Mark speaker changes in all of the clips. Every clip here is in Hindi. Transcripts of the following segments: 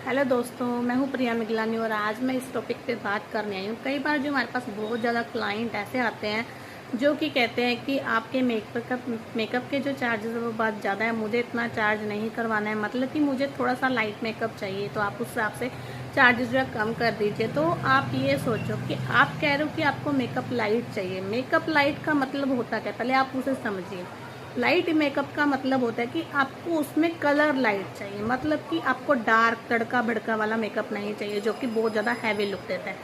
Speaker 1: हेलो दोस्तों, मैं हूं प्रिया मिगलानी और आज मैं इस टॉपिक पे बात करने आई हूं। कई बार जो हमारे पास बहुत ज़्यादा क्लाइंट ऐसे आते हैं जो कि कहते हैं कि आपके मेकअप के जो चार्जेस है वो बहुत ज़्यादा है, मुझे इतना चार्ज नहीं करवाना है, मतलब कि मुझे थोड़ा सा लाइट मेकअप चाहिए, तो आप उस हिसाब से चार्जेस जो है कम कर दीजिए। तो आप ये सोचो कि आप कह रहे हो कि आपको मेकअप लाइट चाहिए। मेकअप लाइट का मतलब होता क्या, पहले आप उसे समझिए। लाइट मेकअप का मतलब होता है कि आपको उसमें कलर लाइट चाहिए, मतलब कि आपको डार्क तड़का भड़का वाला मेकअप नहीं चाहिए जो कि बहुत ज़्यादा हैवी लुक देता है।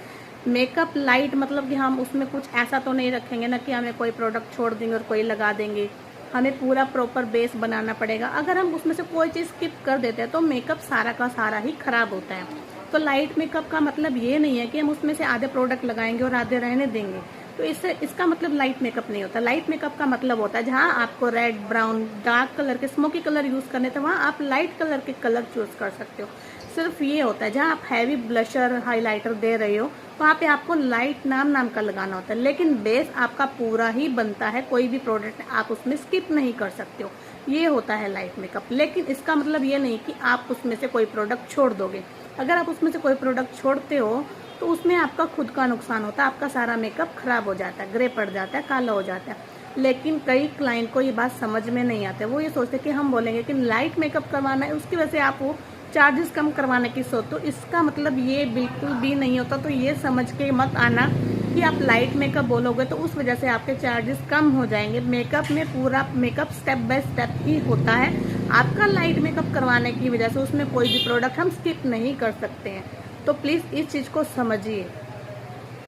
Speaker 1: मेकअप लाइट मतलब कि हम उसमें कुछ ऐसा तो नहीं रखेंगे ना कि हमें कोई प्रोडक्ट छोड़ देंगे और कोई लगा देंगे। हमें पूरा प्रॉपर बेस बनाना पड़ेगा। अगर हम उसमें से कोई चीज़ स्किप कर देते हैं तो मेकअप सारा का सारा ही खराब होता है। तो लाइट मेकअप का मतलब ये नहीं है कि हम उसमें से आधे प्रोडक्ट लगाएंगे और आधे रहने देंगे, तो इससे इसका मतलब लाइट मेकअप नहीं होता। लाइट मेकअप का मतलब होता है जहाँ आपको रेड, ब्राउन, डार्क कलर के स्मोकी कलर यूज करने थे वहाँ आप लाइट कलर के कलर चूज कर सकते हो। सिर्फ ये होता है जहाँ आप हैवी ब्लशर हाइलाइटर दे रहे हो वहाँ पे आपको लाइट नाम का लगाना होता है, लेकिन बेस आपका पूरा ही बनता है। कोई भी प्रोडक्ट आप उसमें स्किप नहीं कर सकते हो। ये होता है लाइट मेकअप। लेकिन इसका मतलब ये नहीं कि आप उसमें से कोई प्रोडक्ट छोड़ दोगे। अगर आप उसमें से कोई प्रोडक्ट छोड़ते हो तो उसमें आपका खुद का नुकसान होता है, आपका सारा मेकअप खराब हो जाता है, ग्रे पड़ जाता है, काला हो जाता है। लेकिन कई क्लाइंट को ये बात समझ में नहीं आती। वो ये सोचते कि हम बोलेंगे कि लाइट मेकअप करवाना है, उसकी वजह से आप वो चार्जेस कम करवाने की सोच, तो इसका मतलब ये बिल्कुल भी नहीं होता। तो ये समझ के मत आना कि आप लाइट मेकअप बोलोगे तो उस वजह से आपके चार्जेस कम हो जाएंगे। मेकअप में पूरा मेकअप स्टेप बाय स्टेप ही होता है। आपका लाइट मेकअप करवाने की वजह से उसमें कोई भी प्रोडक्ट हम स्किप नहीं कर सकते हैं। तो प्लीज़ इस चीज़ को समझिए।